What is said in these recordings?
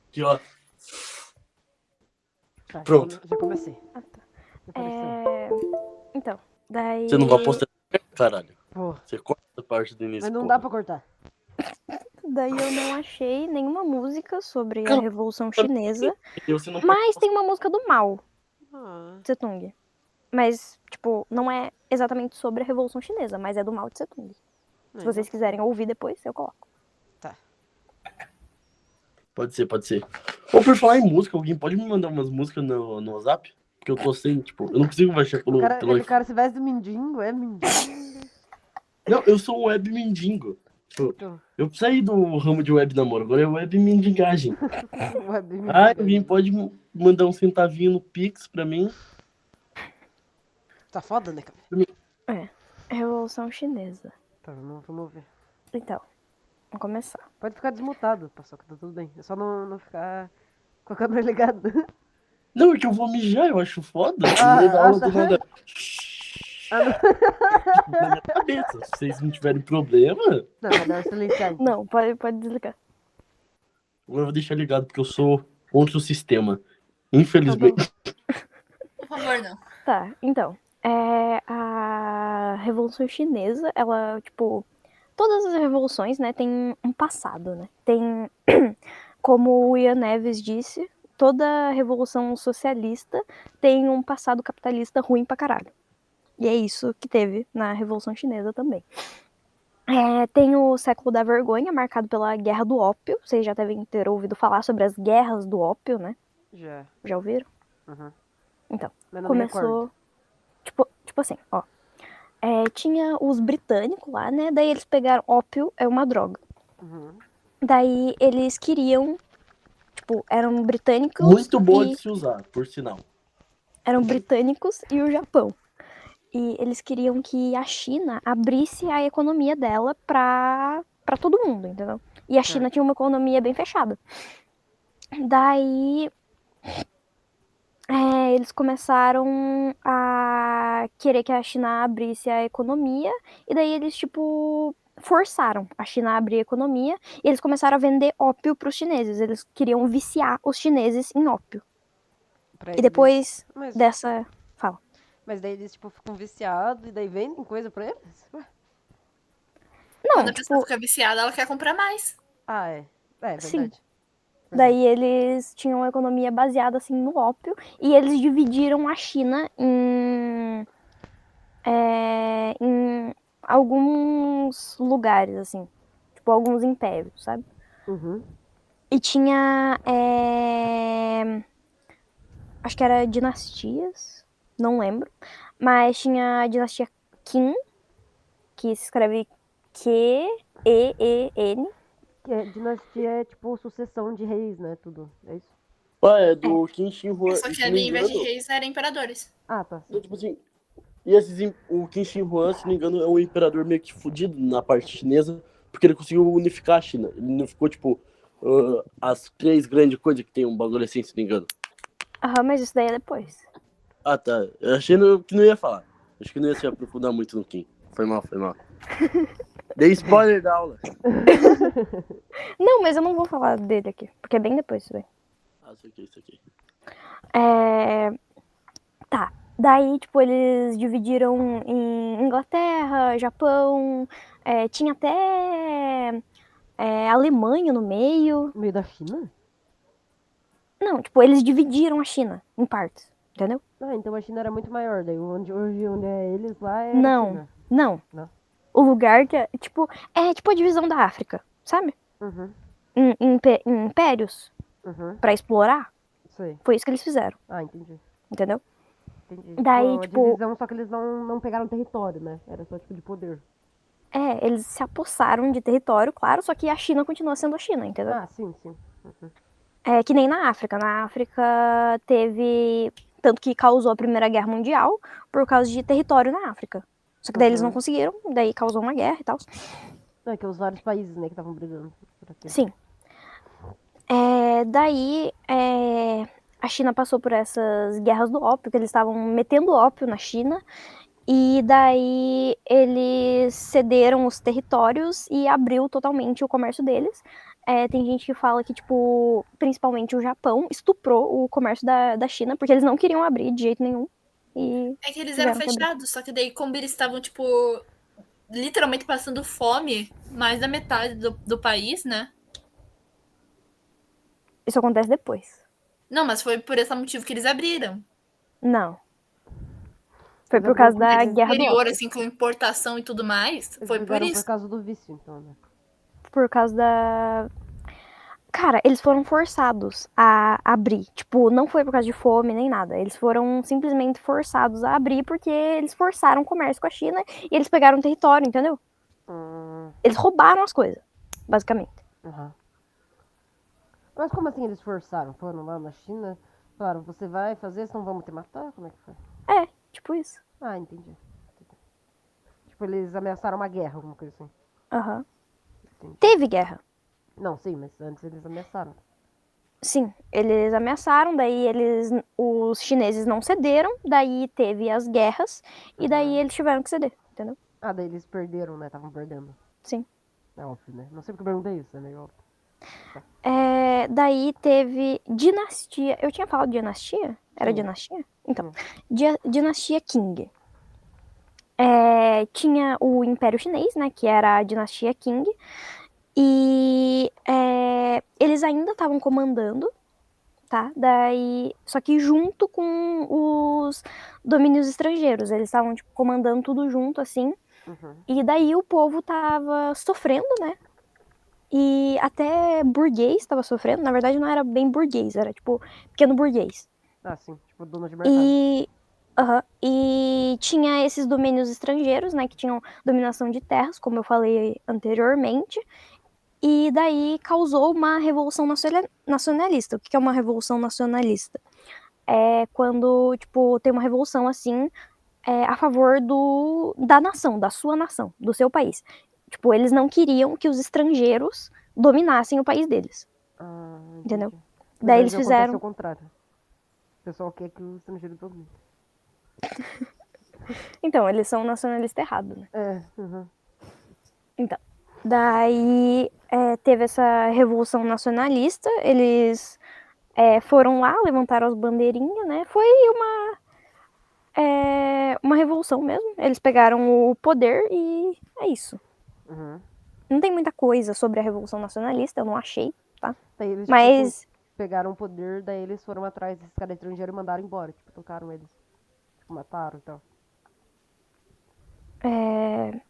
Aqui, ó. Tá, Pronto. já comecei. Ah, tá. Já apareceu. Então, daí. Você não vai postar, caralho. Pô, Você corta a parte do início, mas não porra. dá pra cortar. Daí eu não achei nenhuma música sobre a Cara, Revolução Chinesa, você não pode mas postar. tem uma música do Mao Ah, Tse Tung. Mas, tipo, não é exatamente sobre a Revolução Chinesa, mas é do Mao Tse Tung. Se vocês quiserem ouvir depois, eu coloco. Tá. Pode ser, pode ser. Ou por falar em música, alguém pode me mandar umas músicas no WhatsApp? Porque eu tô sem, tipo, eu não consigo baixar pelo O iPhone. cara se veste do mendigo, é mendigo. Não, eu sou um web mendigo. Tipo, Então, eu saí do ramo de web namoro, agora é web mendigagem. web Ah, mendigo. alguém pode mandar um centavinho no Pix pra mim? Tá foda, né, cara? É, Revolução Chinesa. Tá, vamos ver. Então, vamos começar. Pode ficar desmutado, Paçoca, tá tudo bem. É só não ficar com a câmera ligada. Não, é que eu vou mijar, eu acho foda. No meio da Ah, aula tá. do nada. Ah, não. Tipo, na minha cabeça. Se vocês não tiverem problema, Não, melhor silenciar então. Não, pode desligar. agora eu vou deixar ligado, porque eu sou contra o sistema. Então, Infelizmente. Por favor, não. Tá, então. A Revolução Chinesa, ela, tipo. Todas as revoluções, né, tem um passado, né? Tem. Como o Ian Neves disse, toda revolução socialista tem um passado capitalista ruim pra caralho. E é isso que teve na Revolução Chinesa também. Tem o século da vergonha, marcado pela Guerra do Ópio. Vocês já devem ter ouvido falar sobre as guerras do ópio, né? Já. Já ouviram? Uhum. Então, Mas não me recordo. começou. Tipo assim, ó. Tinha os britânicos lá, né? Daí eles pegaram ópio, é uma droga. Uhum. Daí eles queriam. Tipo, eram britânicos. Muito boa e de se usar, por sinal. Eram britânicos e o Japão. E eles queriam que a China abrisse a economia dela pra todo mundo, entendeu? E a China tinha uma economia bem fechada. Daí eles começaram a querer que a China abrisse a economia, e daí eles, tipo, forçaram a China a abrir a economia, e eles começaram a vender ópio pros chineses. Eles queriam viciar os chineses em ópio. Pra E eles. depois Mas, dessa... Fala. mas daí eles, tipo, ficam viciados e daí vendem coisa pra eles? Ué? Não, Quando a pessoa tipo, fica viciada, ela quer comprar mais. Ah, é. É, sim. verdade. Daí eles tinham uma economia baseada assim no ópio, e eles dividiram a China em alguns lugares, assim, tipo alguns impérios, sabe? Uhum. E tinha, acho que era dinastias, não lembro, mas tinha a dinastia Qin, que se escreve Q-E-E-N. Que dinastia é, tipo, sucessão de reis, né? Tudo. É isso? Ah, é do Qin Shi Huang. Só E que se não me ali, em vez de engano, reis, eram imperadores. Ah, tá. Sim. tipo assim, o Qin Shi Huang, se não me engano, é um imperador meio que fudido na parte chinesa, porque ele conseguiu unificar a China. Ele unificou, tipo, as três grandes coisas que tem um bagulho assim, se não me engano. Aham, mas isso daí é depois. Ah, tá. Eu achei que não ia falar. Acho que não ia se aprofundar muito no Qin. Foi mal, foi mal. Dei spoiler da aula. Não, mas eu não vou falar dele aqui, porque é bem depois isso daí. Ah, isso aqui, isso aqui. Tá. Daí, tipo, eles dividiram em Inglaterra, Japão, tinha até Alemanha no meio. No meio da China? Não, tipo, eles dividiram a China em partes, entendeu? Ah, então a China era muito maior. Daí onde é eles lá é a Não, China. não. Não. O lugar que é tipo a divisão da África, sabe? Uhum. Em impérios Uhum. pra explorar. Sei. Foi isso que eles fizeram, Ah, entendi. entendeu? Entendi. Daí, Tipo, a tipo, divisão, só que eles não pegaram território, né? Era só tipo de poder. eles se apossaram de território, claro, só que a China continua sendo a China, entendeu? Ah, sim, sim. Uhum. Que nem na África. Na África teve. Tanto que causou a Primeira Guerra Mundial por causa de território na África. Só que daí eles não conseguiram, daí causou uma guerra e tal. Não, é que os vários países, né, que estavam brigando por aqui. Sim. Daí a China passou por essas guerras do ópio, que eles estavam metendo ópio na China. E daí eles cederam os territórios e abriu totalmente o comércio deles. tem gente que fala que, tipo, principalmente o Japão estuprou o comércio da China, porque eles não queriam abrir de jeito nenhum. E É que eles eram tiveram que abrir. fechados, só que daí, como eles estavam, tipo, literalmente passando fome, mais da metade do país, né? Isso acontece depois. Não, mas foi por esse motivo que eles abriram. Não. Foi Eles por abriram causa da porque guerra do Exterior, ópio. assim, com importação e tudo mais. eles Foi por brigaram isso. por causa do vício, então, né? Por causa da. Cara, eles foram forçados a abrir. Tipo, não foi por causa de fome nem nada. Eles foram simplesmente forçados a abrir porque eles forçaram o comércio com a China e eles pegaram o território, entendeu? Eles roubaram as coisas, basicamente. Aham. Mas como assim eles forçaram? Foram lá na China, falaram, você vai fazer, senão vamos te matar? Como é que foi? É, tipo isso. Ah, entendi. Tipo, eles ameaçaram uma guerra, alguma coisa assim. Aham. Entendi. Teve guerra. Não, sim, mas antes eles ameaçaram. Sim, eles ameaçaram, daí os chineses não cederam, daí teve as guerras e daí eles tiveram que ceder, entendeu? Ah, daí eles perderam, né? Estavam perdendo. Sim. É óbvio, né? Não sei porque eu perguntei isso, é meio óbvio. Daí teve dinastia. Eu tinha falado dinastia? Era Sim. dinastia? Então, Sim. dinastia Qing. Tinha o Império Chinês, né? Que era a dinastia Qing. E eles ainda estavam comandando, tá? Daí, só que junto com os domínios estrangeiros. Eles estavam tipo, comandando tudo junto, assim. Uhum. E daí o povo tava sofrendo, né? E até burguês estava sofrendo. Na verdade, não era bem burguês, era tipo pequeno burguês. Ah, sim. Tipo, dono de mercado. E tinha esses domínios estrangeiros, né? Que tinham dominação de terras, como eu falei anteriormente. E daí causou uma revolução nacionalista. O que é uma revolução nacionalista? É quando, tipo, tem uma revolução assim a favor da nação, da sua nação, do seu país. Tipo, eles não queriam que os estrangeiros dominassem o país deles, Ah, entendeu? entendi. No Daí eles Brasil acontece fizeram. o contrário. O pessoal quer que o estrangeiro domine. Então, eles são nacionalistas errados, né? É, uhum. Então, daí teve essa revolução nacionalista, eles foram lá, levantaram as bandeirinhas, né? Foi uma revolução mesmo. Eles pegaram o poder e é isso. Uhum. Não tem muita coisa sobre a revolução nacionalista, eu não achei, tá? Daí eles, Mas tipo, pegaram o poder, daí eles foram atrás desse cara estrangeiro e mandaram embora. Tipo, tocaram eles. Tipo, mataram e tal.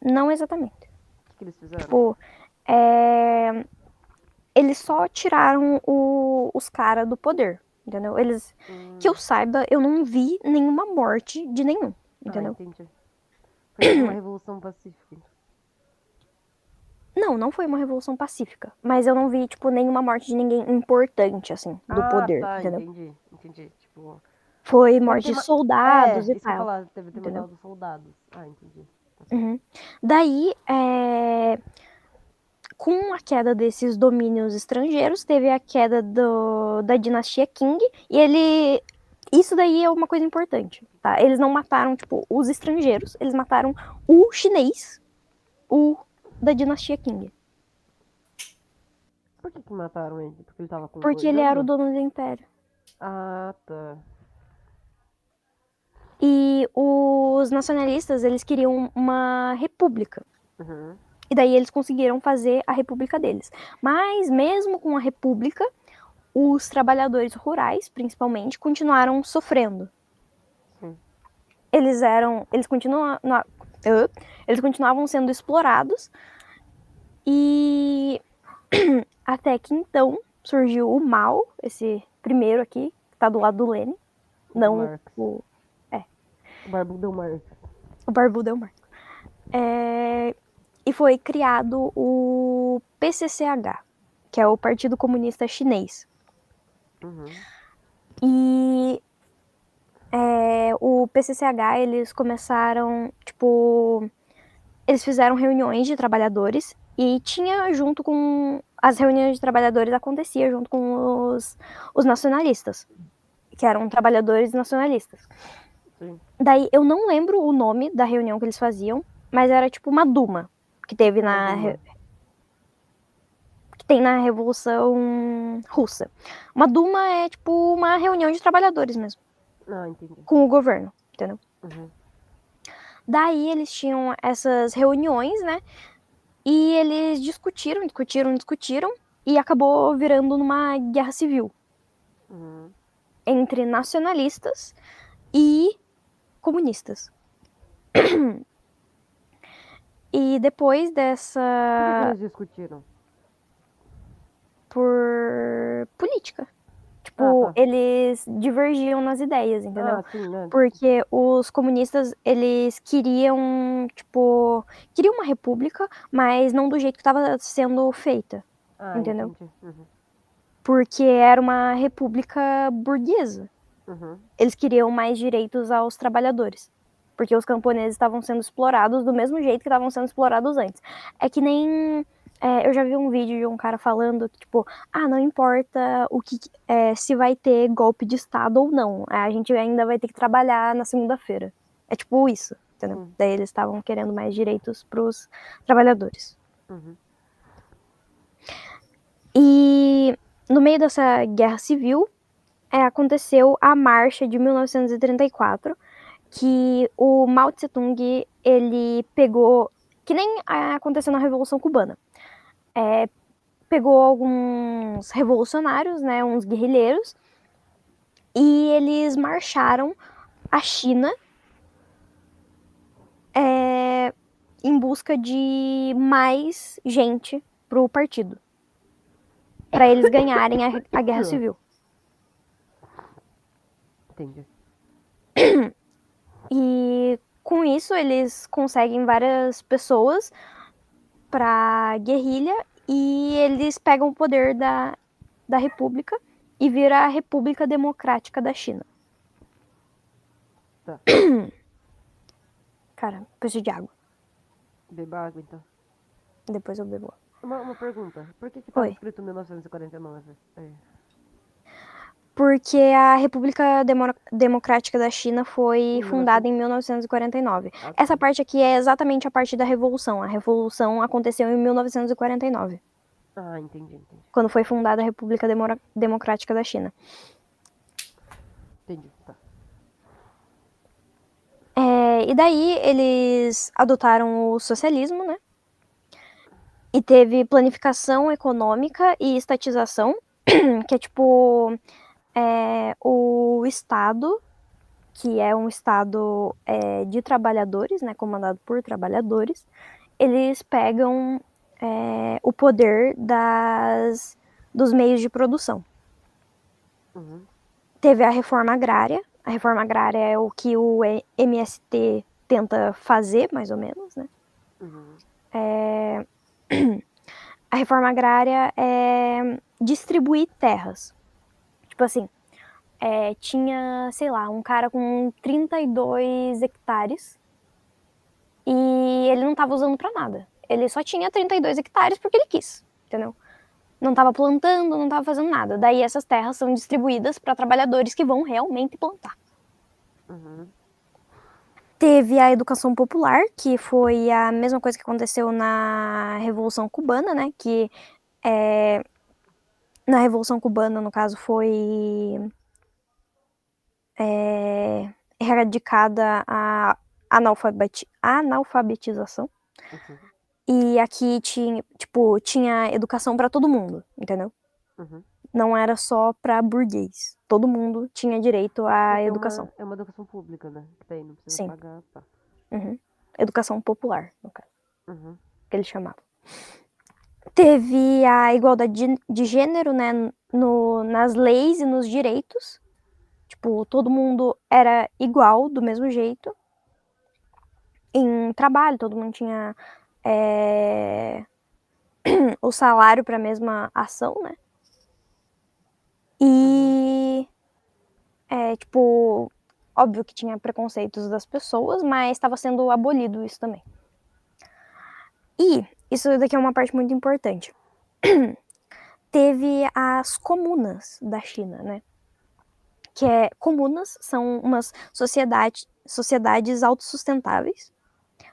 não exatamente. O que eles fizeram? Tipo, eles só tiraram os caras do poder, entendeu? Que eu saiba, eu não vi nenhuma morte de nenhum, Ah, entendeu? entendi. Foi tipo uma revolução pacífica. Não foi uma revolução pacífica, mas eu não vi, tipo, nenhuma morte de ninguém importante, assim, do poder, Tá, entendeu? entendi. Tipo, Foi deve morte ter de soldados e isso que eu ia tal, falar, deve ter entendeu? matado soldados. Ah, entendi. Tá certo. Uhum. Daí, com a queda desses domínios estrangeiros, teve a queda da dinastia Qing, e isso daí é uma coisa importante, tá? Eles não mataram, tipo, os estrangeiros, eles mataram o chinês, o da dinastia Qing. Por que mataram ele? Porque ele tava Porque ele era o concordando? dono do império. Ah, tá. E os nacionalistas, eles queriam uma república. Uhum. E daí eles conseguiram fazer a república deles. Mas mesmo com a república, os trabalhadores rurais, principalmente, continuaram sofrendo. Sim. Eles continuavam sendo explorados e até que então surgiu o Mao, esse primeiro aqui, que tá do lado do Lenin, não Marx. o O Barbudão Marx. Barbudo é o Marco. E foi criado o PCCH, que é o Partido Comunista Chinês. Uhum. E o PCCH, eles começaram, tipo, eles fizeram reuniões de trabalhadores e tinha junto com as reuniões de trabalhadores acontecia junto com os nacionalistas, que eram trabalhadores nacionalistas. Sim. Daí eu não lembro o nome da reunião que eles faziam, mas era tipo uma Duma que teve tem na Revolução Russa. Uma Duma é, tipo, uma reunião de trabalhadores mesmo, Ah, entendi. com o governo, entendeu? Uhum. Daí eles tinham essas reuniões, né? E eles discutiram, e acabou virando numa guerra civil Uhum. entre nacionalistas e comunistas. E depois Por que dessa... eles discutiram? por política. Tipo, tá. eles divergiam nas ideias, entendeu? Ah, sim, né? Porque os comunistas, eles queriam, tipo, queriam uma república, mas não do jeito que estava sendo feita, Ah, entendeu? entendi. Uhum. Porque era uma república burguesa. Uhum. Eles queriam mais direitos aos trabalhadores. Porque os camponeses estavam sendo explorados do mesmo jeito que estavam sendo explorados antes. É que nem... eu já vi um vídeo de um cara falando que, tipo, não importa o que, se vai ter golpe de Estado ou não. A gente ainda vai ter que trabalhar na segunda-feira. É tipo isso, entendeu? Sim. Daí eles estavam querendo mais direitos pros trabalhadores. Uhum. E no meio dessa guerra civil, aconteceu a Marcha de 1934, que o Mao Tse Tung, ele pegou, que nem aconteceu na Revolução Cubana, pegou alguns revolucionários, né, uns guerrilheiros, e eles marcharam a China em busca de mais gente pro partido, para eles ganharem a guerra civil. Entendi. E com isso eles conseguem várias pessoas pra guerrilha e eles pegam o poder da República e vira a República Democrática da China. Tá. Cara, preciso de água. Beba água, então. Depois eu bebo. Uma pergunta. Por que tava Oi. escrito 1949? Porque a República Democrática da China foi fundada em 1949. Ah, Essa tá. parte aqui é exatamente a parte da Revolução. A Revolução aconteceu em 1949, Ah, entendi. quando foi fundada a República Democrática da China. Entendi, tá. E daí eles adotaram o socialismo, né? E teve planificação econômica e estatização, que é tipo o Estado, que é um Estado de trabalhadores, né, comandado por trabalhadores, eles pegam o poder dos meios de produção. Uhum. Teve a reforma agrária. A reforma agrária é o que o MST tenta fazer, mais ou menos, né? Uhum. A reforma agrária é distribuir terras. Tipo assim, tinha, sei lá, um cara com 32 hectares e ele não estava usando para nada. Ele só tinha 32 hectares porque ele quis, entendeu? Não estava plantando, não estava fazendo nada. Daí essas terras são distribuídas para trabalhadores que vão realmente plantar. Uhum. Teve a educação popular, que foi a mesma coisa que aconteceu na Revolução Cubana, né? Que na Revolução Cubana, no caso, foi erradicada a analfabetização. Uhum. E aqui tinha educação para todo mundo, entendeu? Uhum. Não era só para burguês. Todo mundo tinha direito à educação. É uma educação pública, né? Que daí não precisa Sim. pagar. Tá. Uhum. Educação popular, no caso, Uhum. que eles chamavam. Teve a igualdade de gênero, né, nas leis e nos direitos. Tipo, todo mundo era igual, do mesmo jeito. Em trabalho, todo mundo tinha o salário para a mesma ação, né? E, tipo, óbvio que tinha preconceitos das pessoas, mas estava sendo abolido isso também. E isso daqui é uma parte muito importante. Teve as comunas da China, né? Comunas são umas sociedades autossustentáveis.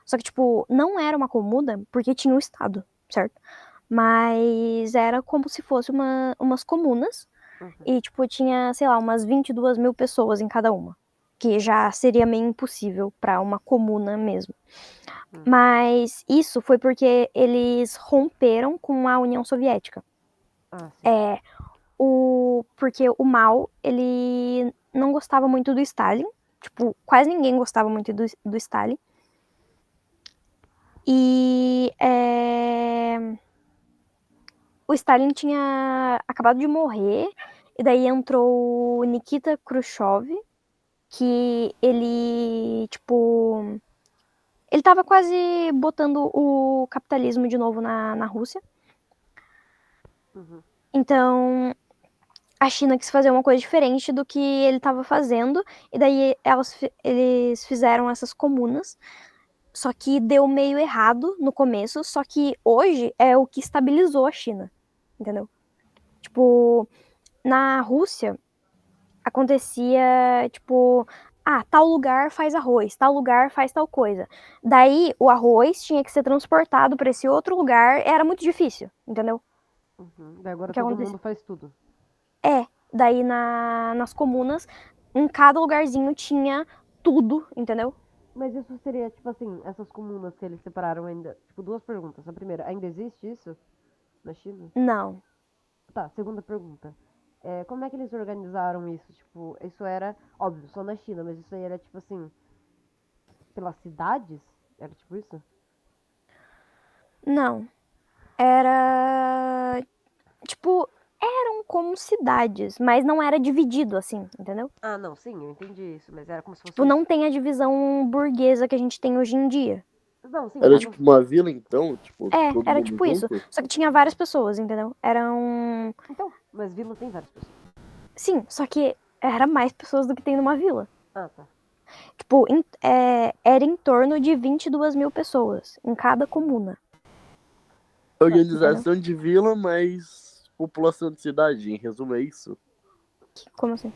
Só que, tipo, não era uma comuna porque tinha o Estado, certo? Mas era como se fosse umas comunas. Uhum. E, tipo, tinha, sei lá, umas 22 mil pessoas em cada uma. Que já seria meio impossível para uma comuna mesmo. Mas isso foi porque eles romperam com a União Soviética. Ah, sim. Porque o Mao, ele não gostava muito do Stalin. Tipo, quase ninguém gostava muito do Stalin. E o Stalin tinha acabado de morrer. E daí entrou o Nikita Khrushchev, que ele, tipo... Ele tava quase botando o capitalismo de novo na Rússia. Uhum. Então, a China quis fazer uma coisa diferente do que ele estava fazendo, e daí eles fizeram essas comunas, só que deu meio errado no começo, só que hoje é o que estabilizou a China, entendeu? Tipo, na Rússia acontecia, tipo, tal lugar faz arroz, tal lugar faz tal coisa. Daí o arroz tinha que ser transportado para esse outro lugar, era muito difícil, entendeu? Uhum. Daí agora O que todo acontecia? mundo faz tudo. Daí nas comunas, em cada lugarzinho tinha tudo, entendeu? Mas isso seria, tipo assim, essas comunas que eles separaram ainda. Tipo, duas perguntas. A primeira, ainda existe isso na China? Não. Tá, segunda pergunta. Como é que eles organizaram isso? Tipo, isso era, óbvio, só na China, mas isso aí era, tipo assim, pelas cidades? Era tipo isso? Não. Era. Tipo, eram como cidades, mas não era dividido assim, entendeu? Ah, não, sim, eu entendi isso, mas era como se Tipo, fosse. não tem a divisão burguesa que a gente tem hoje em dia. Não, sim, Era mas. tipo uma vila, então? Tipo, todo Era mundo tipo isso. junto? Só que tinha várias pessoas, entendeu? Eram. Então, mas vila tem várias pessoas. Sim, só que era mais pessoas do que tem numa vila. Ah, tá. Tipo, era em torno de 22 mil pessoas em cada comuna, entendeu? Organização de vila, mas população de cidade, em resumo, é isso. Como assim?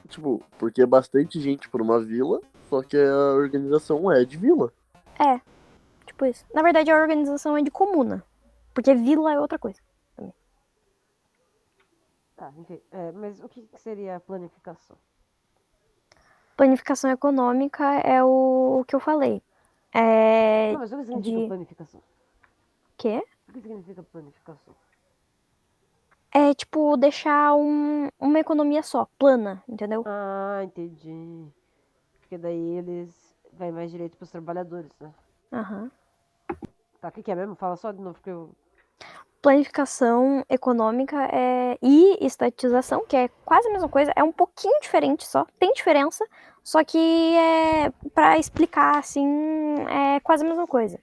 Tipo, porque é bastante gente por uma vila, só que a organização é de vila. É, tipo isso. Na verdade, a organização é de comuna, porque vila é outra coisa. Tá, enfim. Mas o que seria a planificação? Planificação econômica é o que eu falei. Não, mas o que significa De planificação? quê? O que significa planificação? É tipo deixar uma economia só, plana, entendeu? Ah, entendi. Porque daí eles vai mais direito pros trabalhadores, né? Aham. Tá, o que é mesmo? Fala só de novo que eu. Planificação econômica e estatização, que é quase a mesma coisa, é um pouquinho diferente só, tem diferença, só que para explicar assim, é quase a mesma coisa.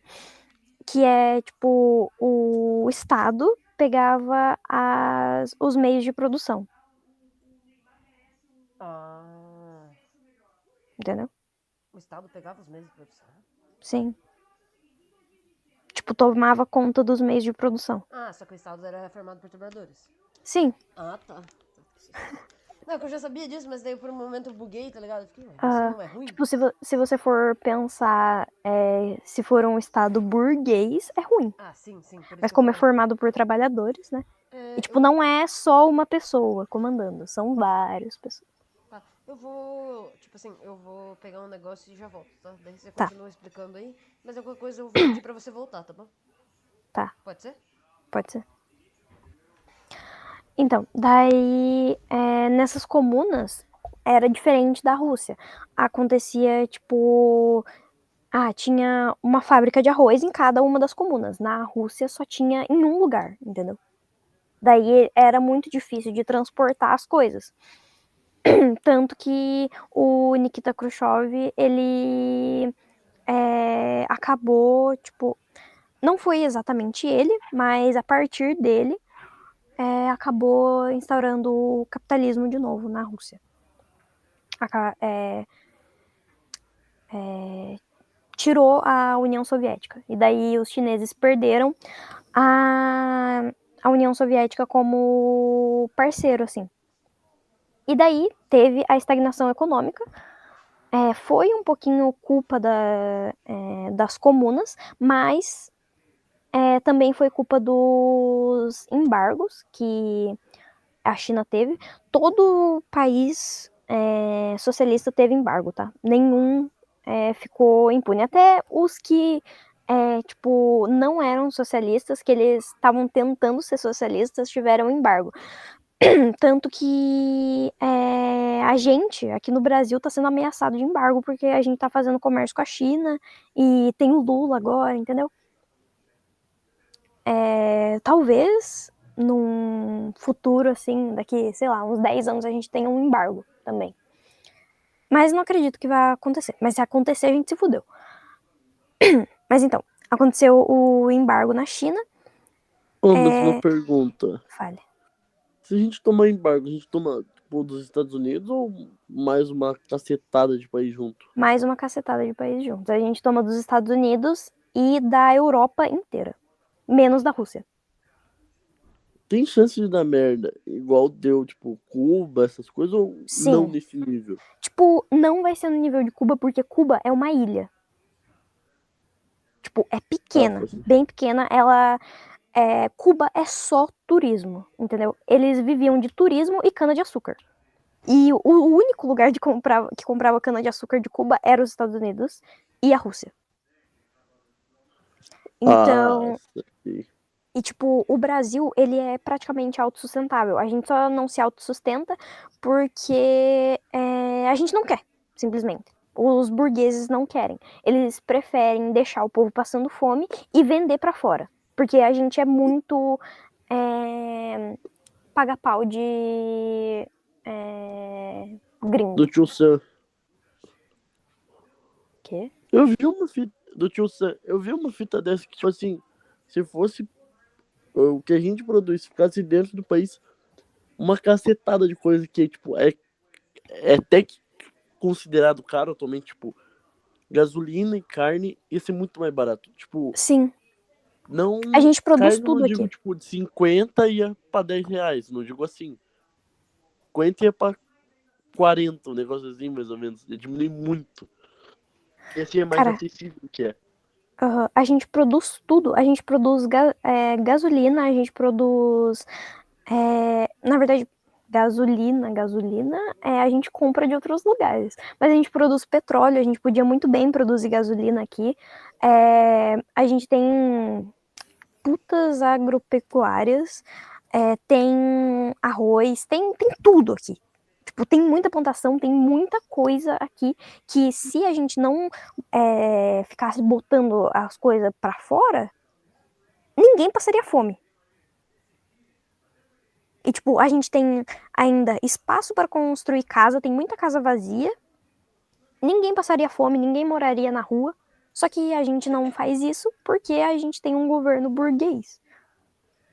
Que é tipo, o Estado pegava os meios de produção, Ah. entendeu? O Estado pegava os meios de produção? Sim. Tipo, tomava conta dos meios de produção. Ah, só que o Estado era formado por trabalhadores. Sim. Ah, tá. Não, que eu já sabia disso, mas daí por um momento eu buguei, tá ligado? Eu fiquei, ué, isso Ah, não é ruim? tipo, se você for pensar, se for um Estado burguês, é ruim. Ah, sim, sim, por isso Mas que eu como é falei. formado por trabalhadores, né? E, tipo, Eu não é só uma pessoa comandando, são várias pessoas. Tá, eu vou, tipo assim, eu vou pegar um negócio e já volto, tá? Daí você Tá. continua explicando aí, mas alguma coisa eu vou pedir pra você voltar, tá bom? Tá, Pode ser? pode ser. Então, daí, nessas comunas, era diferente da Rússia. Acontecia, tipo... tinha uma fábrica de arroz em cada uma das comunas. Na Rússia só tinha em um lugar, entendeu? Daí era muito difícil de transportar as coisas. Tanto que o Nikita Khrushchev, ele acabou, tipo... Não foi exatamente ele, mas a partir dele, acabou instaurando o capitalismo de novo na Rússia. Tirou a União Soviética. E daí os chineses perderam a União Soviética como parceiro, assim. E daí teve a estagnação econômica. Foi um pouquinho culpa das comunas, mas também foi culpa dos embargos que a China teve. Todo país socialista teve embargo, tá? Nenhum ficou impune. Até os que tipo, não eram socialistas, que eles estavam tentando ser socialistas, tiveram embargo. Tanto que a gente, aqui no Brasil, tá sendo ameaçado de embargo, porque a gente tá fazendo comércio com a China, e tem o Lula agora, entendeu? Talvez, num futuro, assim, daqui, sei lá, uns 10 anos, a gente tenha um embargo também. Mas não acredito que vai acontecer. Mas se acontecer, a gente se fudeu. Mas então, aconteceu o embargo na China. Mas uma pergunta. Fale. Se a gente tomar embargo, a gente toma tipo, dos Estados Unidos ou mais uma cacetada de país junto? Mais uma cacetada de países juntos. A gente toma dos Estados Unidos e da Europa inteira. Menos da Rússia. Tem chance de dar merda igual deu, tipo, Cuba, essas coisas, ou Sim. não nesse nível? Tipo, não vai ser no nível de Cuba, porque Cuba é uma ilha. Tipo, é pequena, bem pequena. Cuba é só turismo, entendeu? Eles viviam de turismo e cana-de-açúcar. E o único lugar que comprava cana-de-açúcar de Cuba era os Estados Unidos e a Rússia. Então, e tipo, o Brasil, ele é praticamente autossustentável. A gente só não se autossustenta porque a gente não quer, simplesmente. Os burgueses não querem. Eles preferem deixar o povo passando fome e vender pra fora. Porque a gente é muito paga-pau de gringo. Do Tio Sam. Quê? Eu vi uma fita do Tio Sam. Eu vi uma fita dessa que, tipo assim, se fosse o que a gente produz, ficasse dentro do país, uma cacetada de coisa que, tipo, é até que considerado caro atualmente, tipo, gasolina e carne, ia ser muito mais barato. Tipo, Sim. não. A gente produz Carne, tudo não digo, aqui. tipo, de 50 ia pra 10 reais. Não digo assim. 50 ia pra 40, um negócio assim, mais ou menos. Ia diminuir muito. E assim é mais acessível do que é. A gente produz tudo. A gente produz gasolina, a gente produz. Na verdade, gasolina a gente compra de outros lugares. Mas a gente produz petróleo, a gente podia muito bem produzir gasolina aqui. A gente tem putas agropecuárias, tem arroz, tem tudo aqui. Tipo, tem muita plantação, tem muita coisa aqui que se a gente não ficasse botando as coisas pra fora, ninguém passaria fome. E, tipo, a gente tem ainda espaço para construir casa, tem muita casa vazia, ninguém passaria fome, ninguém moraria na rua, só que a gente não faz isso porque a gente tem um governo burguês.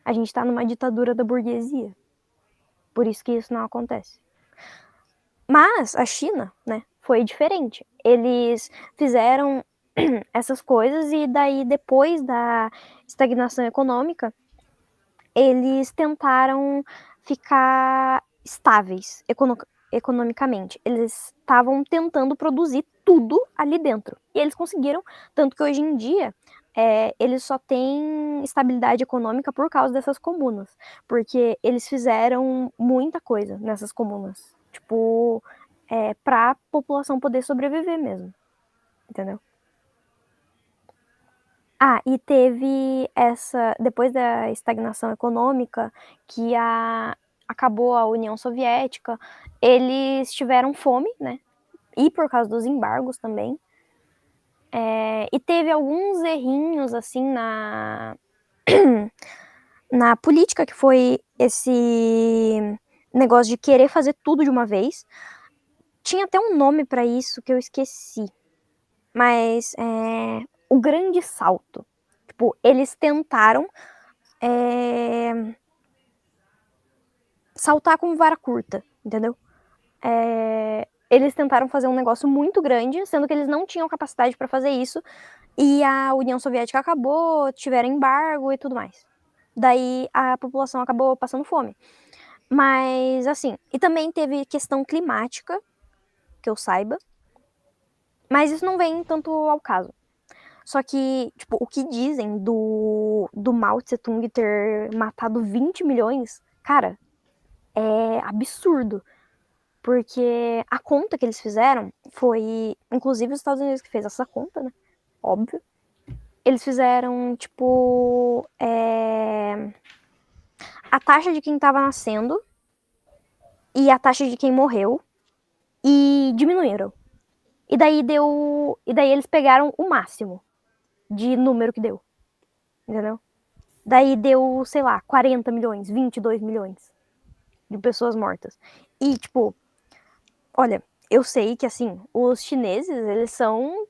A gente tá numa ditadura da burguesia. Por isso que isso não acontece. Mas a China, né, foi diferente. Eles fizeram essas coisas e daí depois da estagnação econômica, eles tentaram ficar estáveis economicamente. Eles estavam tentando produzir tudo ali dentro. E eles conseguiram, tanto que hoje em dia eles só têm estabilidade econômica por causa dessas comunas. Porque eles fizeram muita coisa nessas comunas. Tipo, pra população poder sobreviver mesmo. Entendeu? E teve depois da estagnação econômica, que acabou a União Soviética, eles tiveram fome, né? E por causa dos embargos também. E teve alguns errinhos, assim, na política, que foi esse negócio de querer fazer tudo de uma vez. Tinha até um nome pra isso que eu esqueci. Mas o grande salto. Tipo, eles tentaram saltar com vara curta, entendeu? Eles tentaram fazer um negócio muito grande, sendo que eles não tinham capacidade para fazer isso, e a União Soviética acabou, tiveram embargo e tudo mais. Daí a população acabou passando fome. Mas, assim, e também teve questão climática, que eu saiba, mas isso não vem tanto ao caso. Só que, tipo, o que dizem do Mao Tse Tung ter matado 20 milhões, cara, é absurdo. Porque a conta que eles fizeram foi, inclusive os Estados Unidos que fez essa conta, né? Óbvio. Eles fizeram, tipo, a taxa de quem tava nascendo e a taxa de quem morreu e diminuíram. E daí eles pegaram o máximo de número que deu. Entendeu? Daí deu, sei lá, 40 milhões, 22 milhões de pessoas mortas. E, tipo, olha, eu sei que, assim, os chineses, eles são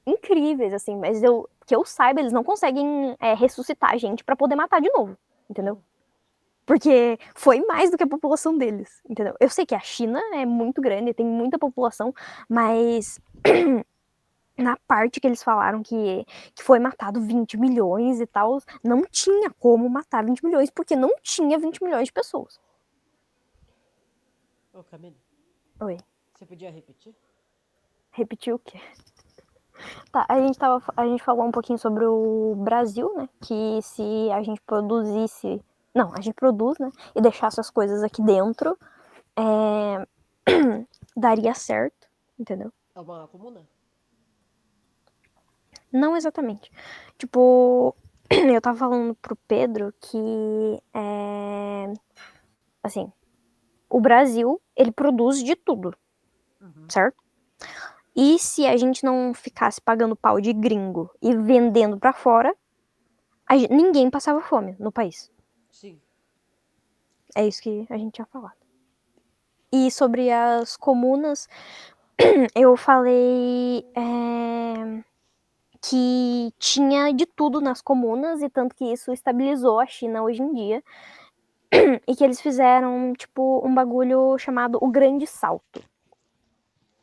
incríveis, assim, mas que eu saiba, eles não conseguem ressuscitar a gente pra poder matar de novo, entendeu? Porque foi mais do que a população deles, entendeu? Eu sei que a China é muito grande, tem muita população, mas na parte que eles falaram que foi matado 20 milhões e tal, não tinha como matar 20 milhões, porque não tinha 20 milhões de pessoas. Ô, Camille, Oi, você podia repetir? repetiu o quê? Tá, a gente falou um pouquinho sobre o Brasil, né? Que se a gente produzisse. Não, a gente produz, né? E deixasse as coisas aqui dentro, daria certo, entendeu? É uma comuna? Não exatamente. Tipo, eu tava falando pro Pedro que. Assim, o Brasil, ele produz de tudo, certo? E se a gente não ficasse pagando pau de gringo e vendendo pra fora, ninguém passava fome no país. Sim. É isso que a gente tinha falado. E sobre as comunas, eu falei que tinha de tudo nas comunas, e tanto que isso estabilizou a China hoje em dia. E que eles fizeram, tipo, um bagulho chamado o Grande Salto.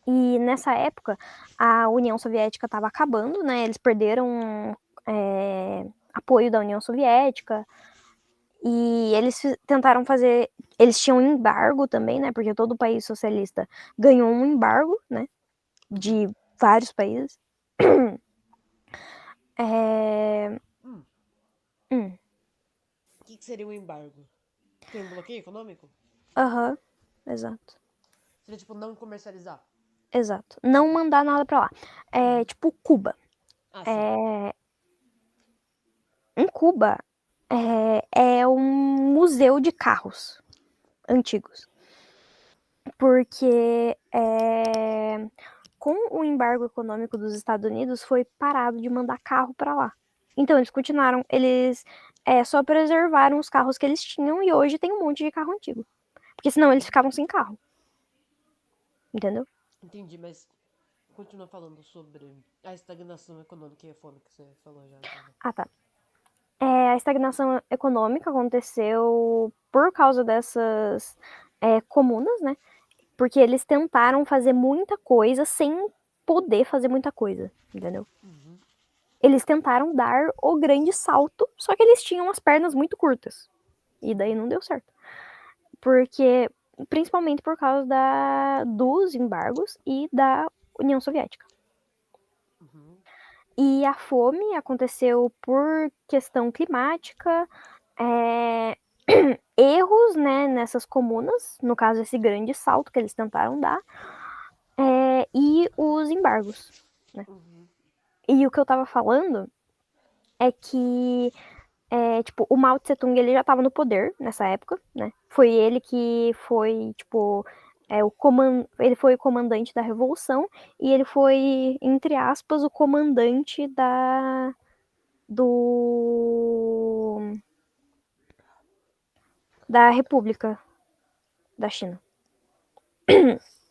E nessa época, a União Soviética estava acabando, né? Eles perderam apoio da União Soviética. E eles tentaram fazer. Eles tinham um embargo também, né? Porque todo país socialista ganhou um embargo, né? De vários países. O que seria um embargo? Tem um bloqueio econômico? Aham, exato. Seria tipo não comercializar. Exato. Não mandar nada pra lá. É tipo Cuba. Ah, sim. Em Cuba, é um museu de carros antigos. Porque com o embargo econômico dos Estados Unidos, foi parado de mandar carro pra lá. Então, eles continuaram, eles só preservaram os carros que eles tinham, e hoje tem um monte de carro antigo. Porque senão eles ficavam sem carro. Entendeu? Entendi, mas continua falando sobre a estagnação econômica e a fome que você falou já. Ah, tá. A estagnação econômica aconteceu por causa dessas comunas, né? Porque eles tentaram fazer muita coisa sem poder fazer muita coisa, entendeu? Eles tentaram dar o grande salto, só que eles tinham as pernas muito curtas. E daí não deu certo. Porque, principalmente por causa dos embargos e da União Soviética. E a fome aconteceu por questão climática, erros, né, nessas comunas, no caso esse grande salto que eles tentaram dar, e os embargos, né? E o que eu tava falando é que tipo, o Mao Tse Tung, ele já tava no poder nessa época, né? Foi ele que foi, tipo, ele foi o comandante da revolução, e ele foi, entre aspas, o comandante da República da China.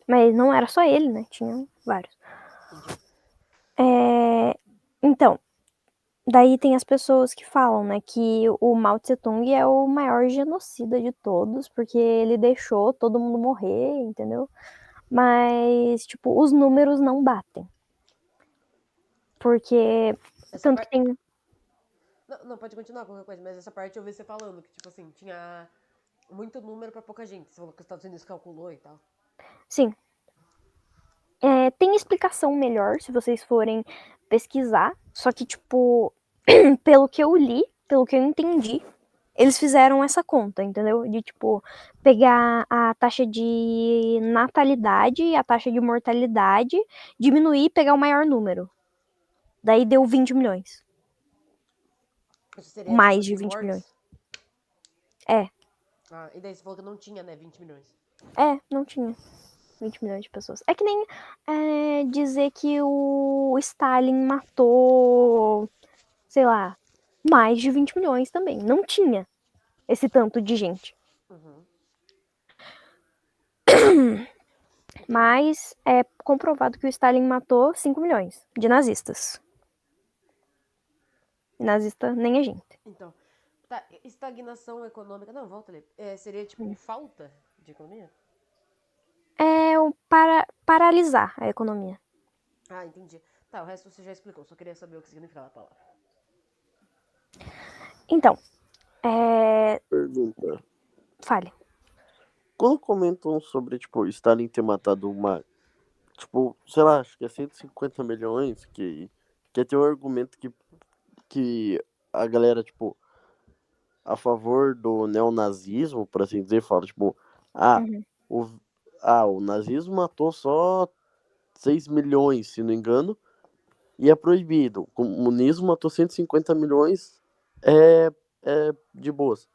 Mas não era só ele, né? Tinha vários. Então, daí tem as pessoas que falam, né, que o Mao Tse Tung é o maior genocida de todos, porque ele deixou todo mundo morrer, entendeu? Mas, tipo, os números não batem. Porque, Essa tanto que parte. tem... Não, pode continuar qualquer coisa, mas essa parte eu vi você falando que, tipo assim, tinha muito número pra pouca gente. Você falou que os Estados Unidos calculou e tal. Sim. Tem explicação melhor, se vocês forem pesquisar, só que, tipo, pelo que eu li, pelo que eu entendi, eles fizeram essa conta, entendeu? De, tipo, pegar a taxa de natalidade e a taxa de mortalidade, diminuir e pegar o maior número. Daí deu 20 milhões. Isso seria, Mais tipo de assim, 20 milhões. mortes? É. Ah, e daí você falou que não tinha, né, 20 milhões. Não tinha 20 milhões de pessoas. É que nem dizer que o Stalin matou, sei lá, mais de 20 milhões também. Não tinha esse tanto de gente. Uhum. Mas é comprovado que o Stalin matou 5 milhões de nazistas. E nazista nem é gente. Então, tá, estagnação econômica. Não, volta ali. Seria, tipo, falta de economia? É paralisar a economia. Ah, entendi. Tá, o resto você já explicou. Só queria saber o que significava a palavra. Então, Pergunta. fale. Quando comentam sobre, tipo, Stalin ter matado uma, tipo, sei lá, acho que é 150 milhões, que tem um argumento que a galera, tipo, a favor do neonazismo, por assim dizer, fala, tipo, ah, Uhum. o nazismo matou só 6 milhões, se não engano, e é proibido. O comunismo matou 150 milhões, é de boas.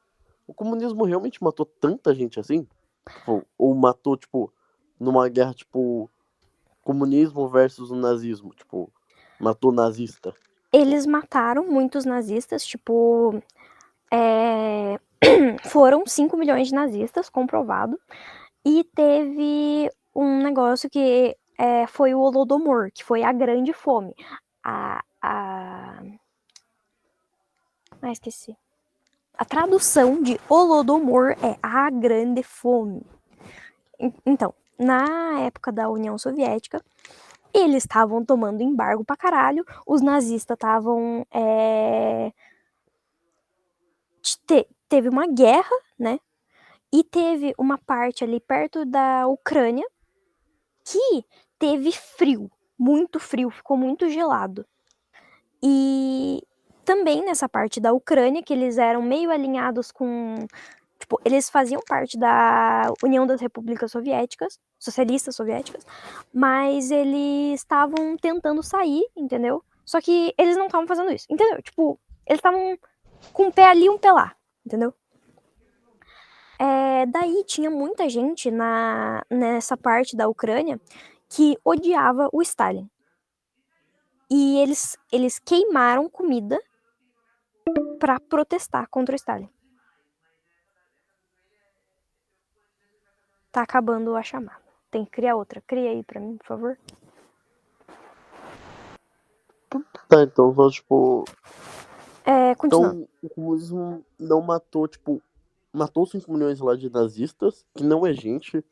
O comunismo realmente matou tanta gente assim? Tipo, ou matou, tipo, numa guerra, tipo, comunismo versus o nazismo, tipo, matou nazista. Eles mataram muitos nazistas, tipo, foram 5 milhões de nazistas, comprovado. E teve um negócio que foi o Holodomor, que foi a grande fome. Esqueci. A tradução de Holodomor é a grande fome. Então, na época da União Soviética, eles estavam tomando embargo pra caralho, os nazistas estavam. Teve uma guerra, né? E teve uma parte ali perto da Ucrânia que teve frio, muito frio, ficou muito gelado. E também nessa parte da Ucrânia, que eles eram meio alinhados com. Tipo, eles faziam parte da União das Repúblicas Soviéticas, socialistas soviéticas, mas eles estavam tentando sair, entendeu? Só que eles não estavam fazendo isso, entendeu? Tipo, eles estavam com um pé ali e um pé lá, entendeu? Daí tinha muita gente nessa parte da Ucrânia que odiava o Stalin. E eles queimaram comida pra protestar contra o Stalin. Tá acabando a chamada. Tem que criar outra. Cria aí pra mim, por favor. Tá, então, só, tipo, Continuando. então o comunismo não matou, tipo, matou 5 milhões lá de nazistas, que não é gente,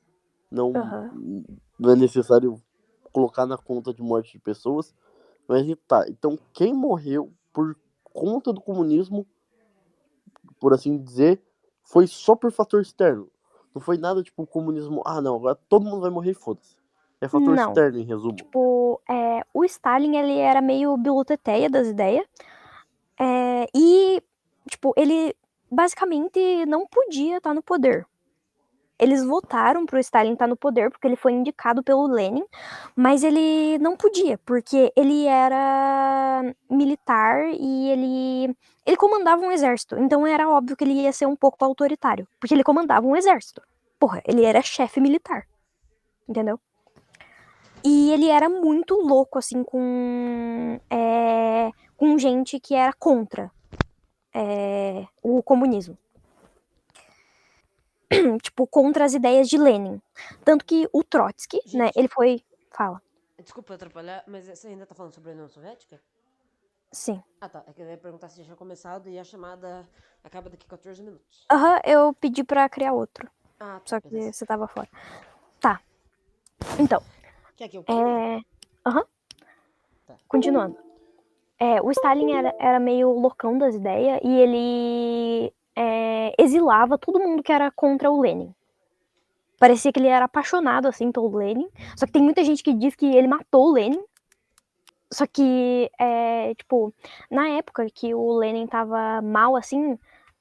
não, Uhum. não é necessário colocar na conta de morte de pessoas, mas tá, então quem morreu por conta do comunismo, por assim dizer, foi só por fator externo. Não foi nada tipo o comunismo, não, agora todo mundo vai morrer e foda-se. É fator Não. externo, em resumo. Tipo, o Stalin, ele era meio biluteteia das ideias. E, tipo, ele basicamente não podia estar no poder. Eles votaram pro Stalin estar no poder porque ele foi indicado pelo Lenin, mas ele não podia, porque ele era militar e ele comandava um exército, então era óbvio que ele ia ser um pouco autoritário, porque ele comandava um exército. Porra, ele era chefe militar, entendeu? E ele era muito louco, assim, com gente que era contra o comunismo. Tipo, contra as ideias de Lenin. Tanto que o Trotsky, né, Gente. ele foi... Fala. Desculpa atrapalhar, mas você ainda tá falando sobre a União Soviética? Sim. Ah, tá. É que eu ia perguntar se já tinha começado e a chamada acaba daqui 14 minutos. Eu pedi pra criar outro. Ah, tá. Só que Beleza. você tava fora. Tá. Então. Quer que eu crie? Tá. Continuando. O Stalin era meio loucão das ideias e ele exilava todo mundo que era contra o Lenin. Parecia que ele era apaixonado, assim, pelo Lenin. Só que tem muita gente que diz que ele matou o Lenin. Só que, tipo, na época que o Lenin tava mal, assim,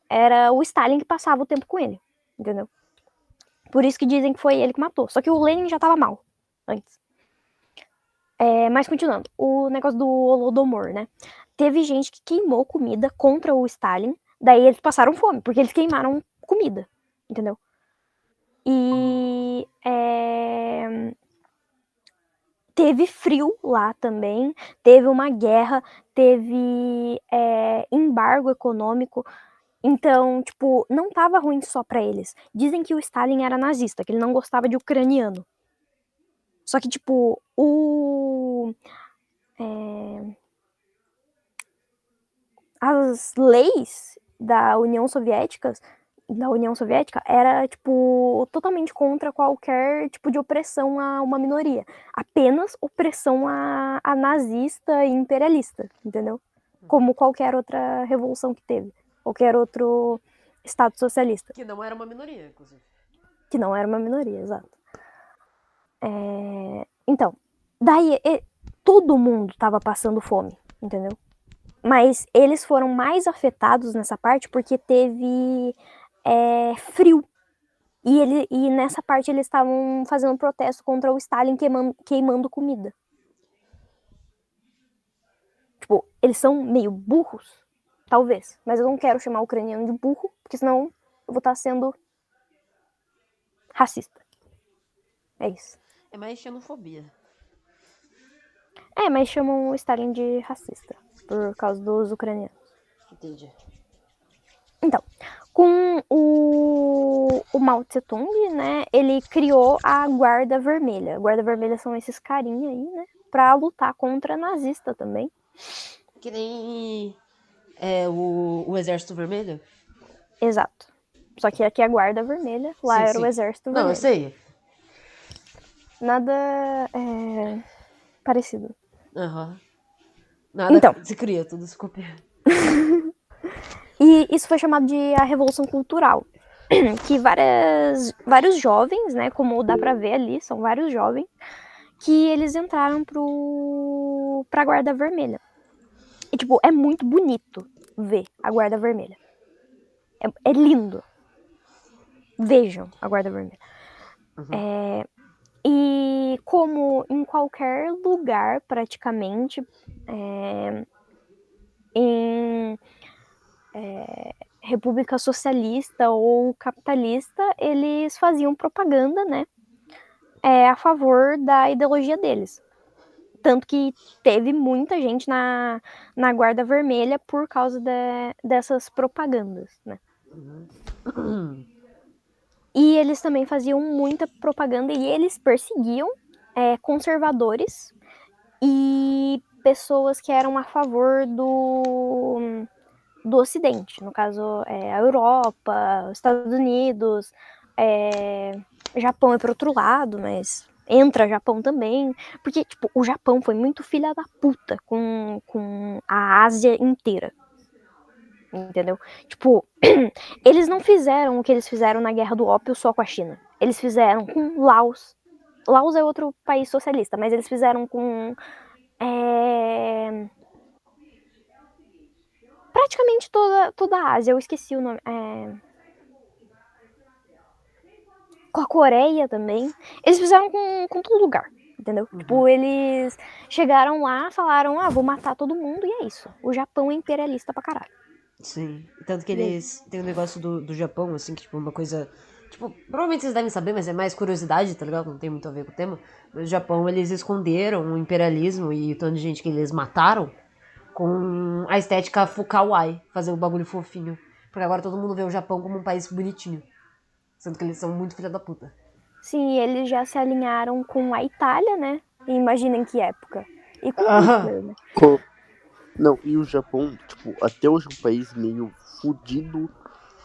era o Stalin que passava o tempo com ele, entendeu? Por isso que dizem que foi ele que matou. Só que o Lenin já tava mal antes. Mas continuando, o negócio do Holodomor, né? Teve gente que queimou comida contra o Stalin, daí eles passaram fome, porque eles queimaram comida, entendeu? E teve frio lá também, teve uma guerra, teve embargo econômico. Então, tipo, não tava ruim só pra eles. Dizem que o Stalin era nazista, que ele não gostava de ucraniano. Só que, tipo, as leis da União Soviética era, tipo, totalmente contra qualquer tipo de opressão a uma minoria. Apenas opressão a nazista e imperialista, entendeu? Como qualquer outra revolução que teve. Qualquer outro Estado socialista. Que não era uma minoria, inclusive. Que não era uma minoria, exato. Então, daí todo mundo tava passando fome, entendeu? Mas eles foram mais afetados nessa parte porque teve frio. E nessa parte eles estavam fazendo protesto contra o Stalin queimando comida. Tipo, eles são meio burros? Talvez. Mas eu não quero chamar o ucraniano de burro, porque senão eu vou estar sendo racista. É isso. É mais xenofobia. Mas chamam o Stalin de racista, por causa dos ucranianos. Entendi. Então, com o Mao Tse-tung, né, ele criou a Guarda Vermelha. A Guarda Vermelha são esses carinha aí, né, pra lutar contra nazista também. Que nem o Exército Vermelho? Exato. Só que aqui é a Guarda Vermelha, lá Sim, era sim. o Exército Não, eu Vermelho. sei. Nada parecido. Aham. Nada Então. se cria, tudo se copia. E isso foi chamado de a Revolução Cultural. Que vários jovens, né, como dá pra ver ali, são vários jovens, que eles entraram pra Guarda Vermelha. E, tipo, é muito bonito ver a Guarda Vermelha. É lindo. Vejam a Guarda Vermelha. Uhum. E como em qualquer lugar, praticamente, em república socialista ou capitalista, eles faziam propaganda, né, a favor da ideologia deles. Tanto que teve muita gente na Guarda Vermelha por causa dessas propagandas, né. E eles também faziam muita propaganda e eles perseguiam conservadores e pessoas que eram a favor do Ocidente, no caso a Europa, os Estados Unidos, Japão é pro outro lado, mas entra Japão também, porque tipo, o Japão foi muito filha da puta com a Ásia inteira, entendeu? Tipo, eles não fizeram o que eles fizeram na Guerra do Ópio só com a China, eles fizeram com Laos. Laos é outro país socialista, mas eles fizeram com praticamente toda a Ásia, eu esqueci o nome. Com a Coreia também. Eles fizeram com todo lugar, entendeu? Tipo, eles chegaram lá, falaram, vou matar todo mundo, e é isso. O Japão é imperialista pra caralho. Sim. Tanto que eles têm um negócio do Japão, assim, que, tipo, uma coisa. Tipo, provavelmente vocês devem saber, mas é mais curiosidade, tá ligado? Não tem muito a ver com o tema. Mas o Japão, eles esconderam o imperialismo e o tanto de gente que eles mataram com a estética kawaii, fazer o bagulho fofinho. Porque agora todo mundo vê o Japão como um país bonitinho. Sendo que eles são muito filha da puta. Sim, eles já se alinharam com a Itália, né? E imaginem que época. E com Hitler, né? Não, e o Japão, tipo, até hoje é um país meio fudido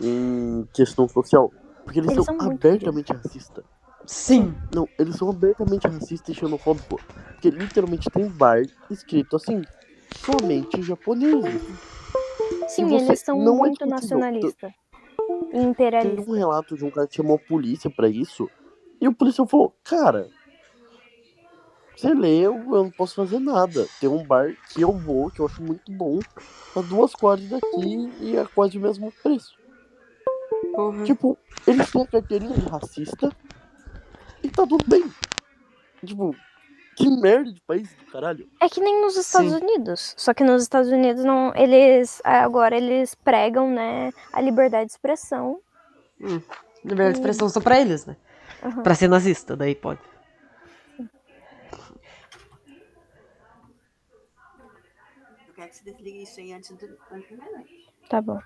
em questão social. Porque eles Eles são são muito abertamente racistas. Sim. Não, eles são abertamente racistas e xenofóbicos. Porque literalmente tem bar escrito assim, somente japoneses. Sim, você eles são não é muito discutível. nacionalistas. E Tem imperialistas. um relato de um cara que chamou a polícia pra isso. E o policial falou, cara, Você lê, eu não posso fazer nada. Tem um bar que eu vou, que eu acho muito bom, a 2 quadras daqui e é quase o mesmo preço. Porra. Tipo, eles têm a carteirinha de racista e tá tudo bem. Tipo, que merda de país do caralho. É que nem nos Estados Sim. Unidos. Só que nos Estados Unidos não, agora eles pregam, né, a liberdade de expressão. Liberdade de expressão só pra eles, né? Aham. Pra ser nazista, daí pode. Eu quero que você desligue isso aí antes da meia-noite. Tá bom.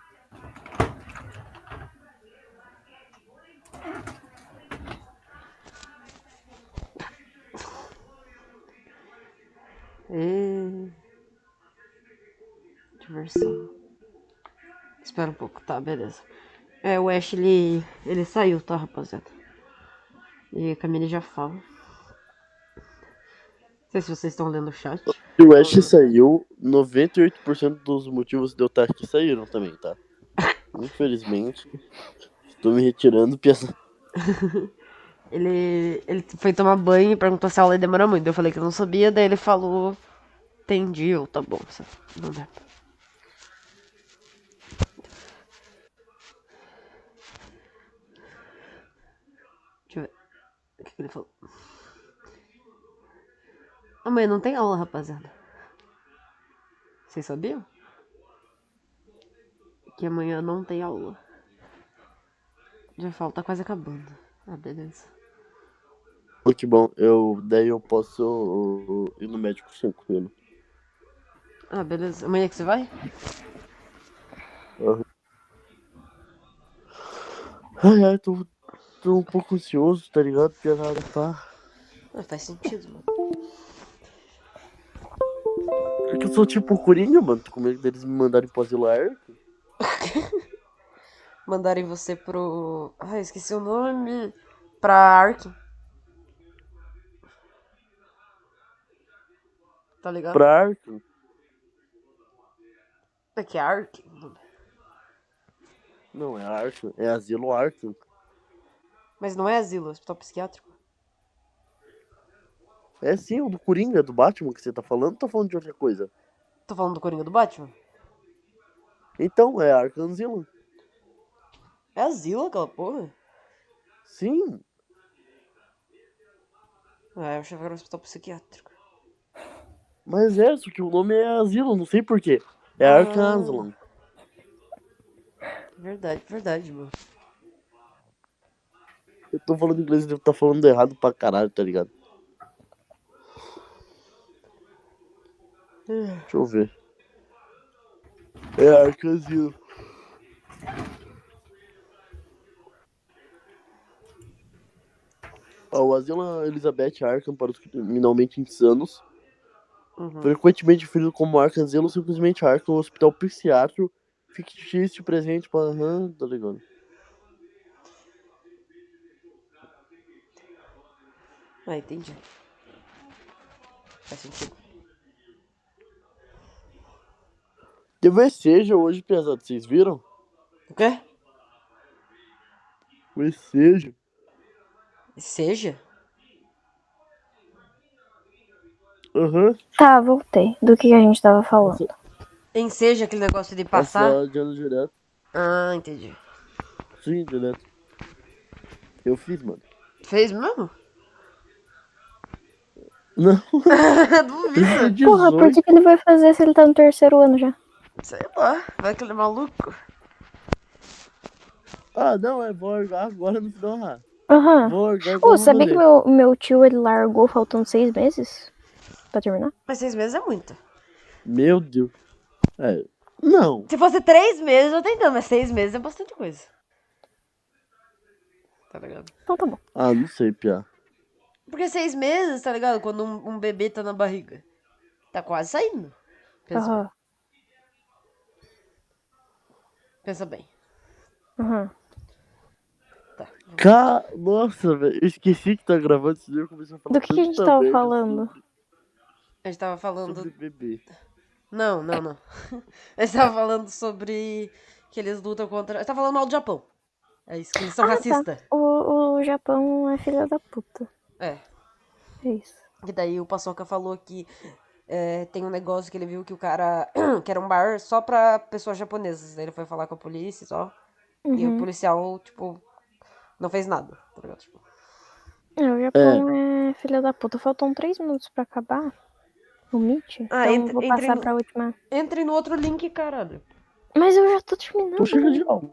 Diversão. Espera um pouco, tá, beleza. O Ash, ele saiu, tá, rapaziada? E a Camille já fala. Não sei se vocês estão lendo o chat. Se o Ash saiu, 98% dos motivos de eu estar aqui saíram também, tá? Infelizmente, estou me retirando, piada. Ele foi tomar banho e perguntou se a aula ia demorar muito. Eu falei que eu não sabia, daí ele falou, entendi, ou tá bom, sabe? Não dá. Deixa eu ver. O que ele falou? Amanhã não tem aula, rapaziada. Vocês sabiam? Que amanhã não tem aula. Já falta quase acabando. Ah, beleza. Que bom, daí eu posso ir no médico tranquilo. Ah, beleza. Amanhã que você vai? Ai, tô um pouco ansioso, tá ligado? Piada, pá. Ah, faz sentido, mano. É que eu sou tipo o Coringa, mano. Tô com medo deles me mandarem pro asilo Arco. Mandarem você pro... Ai, esqueci o nome. Pra Ark. Tá ligado? Pra Arco. É que é Ark? Não, é Arco. É asilo Arco. Mas não é asilo, é hospital psiquiátrico. É sim, o do Coringa, do Batman que você tá falando, tá falando de outra coisa. Tô falando do Coringa do Batman? Então, é Arkham Asylum. É asilo aquela porra? Sim. Ah, eu achava que era hospital psiquiátrico. Mas é, só que o nome é Asilo, não sei porquê. É Ah. Arkham Asylum. Verdade, mano. Eu tô falando inglês e devo estar falando errado pra caralho, tá ligado? Deixa eu ver. É Arkham Asylum. O Asilo Elizabeth Arkham para os criminalmente insanos. Frequentemente referido como Arkham Asylum, simplesmente Arkham, um hospital psiquiátrico fictício presente para... tá ligado? Ah, entendi. Faz sentido. Teve Seja hoje, pesado, vocês viram? O quê? O Seja. Seja? Aham. Tá, voltei. Do que a gente tava falando. Enseja aquele negócio de passar? Passar de ano direto. Ah, entendi. Sim, direto. Eu fiz, mano. Fez mesmo? Não. Duvido. Porra, por que ele vai fazer se ele tá no 3º ano já? Sei lá, vai que ele é maluco. Ah, não, vou largar agora no final. Aham. Vou largar igual Ô, no sabia que rolê. meu tio, ele largou faltando 6 meses pra terminar? Mas 6 meses é muito. Meu Deus. Não. Se fosse 3 meses, eu tô entendendo, mas 6 meses é bastante coisa. Tá ligado? Então tá bom. Ah, não sei, Pia. Porque 6 meses, tá ligado? Quando um bebê tá na barriga. Tá quase saindo. Pensa bem. Aham. Pensa bem. Aham. Tá. Nossa, velho. Eu esqueci que tá gravando isso daí. Eu comecei a falar Do que a gente tanta tava merda falando? A gente tava falando... sobre bebê. Não. A gente tava falando sobre que eles lutam contra... A gente tava falando mal do Japão. É isso, que eles são racistas. Tá. O Japão é filha da puta. É. É isso. Que daí o Paçoca falou que tem um negócio que ele viu que o cara. que era um bar só pra pessoas japonesas. Daí ele foi falar com a polícia e só. E o Uhum. policial, tipo, não fez nada, tá ligado? Tipo, O Japão é filha da puta. Faltam 3 minutos pra acabar o Meet. Ah, Então vou passar pra última. entre no outro link, caralho. Mas eu já tô terminando. Tô chega de aula.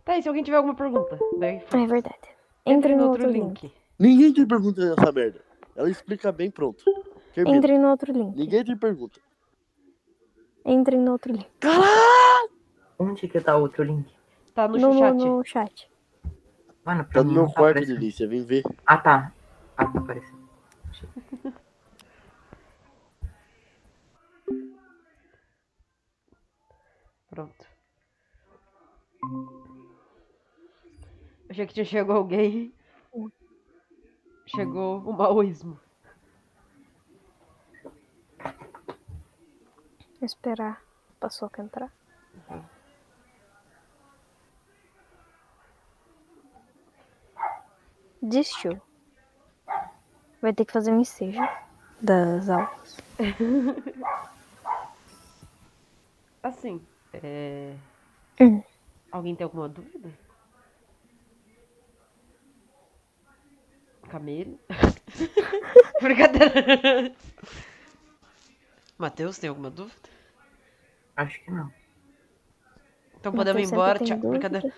Tá, e se alguém tiver alguma pergunta? Daí, É verdade. Entre no outro link. Ninguém tem pergunta nessa merda. Ela explica bem, pronto. Termina. Entre no outro link. Ninguém tem pergunta. Entre no outro link. Caralho! Onde que tá o outro link? Tá no No, chat. no chat. Mano, pra Tá no mim meu não tá quarto, aparecendo. Delícia. Vem ver. Ah, tá. Ah, tá aparecendo. Pronto. Achei que tinha chegado alguém. Chegou o maoísmo. Vou esperar a Paçoca entrar. Desistiu. Vai ter que fazer um ensejo das aulas. Assim, alguém tem alguma dúvida? Camille? Brincadeira. Matheus, tem alguma dúvida? Acho que não. Então podemos ir Matheus embora. sempre tem Tchau. dúvida. Brincadeira.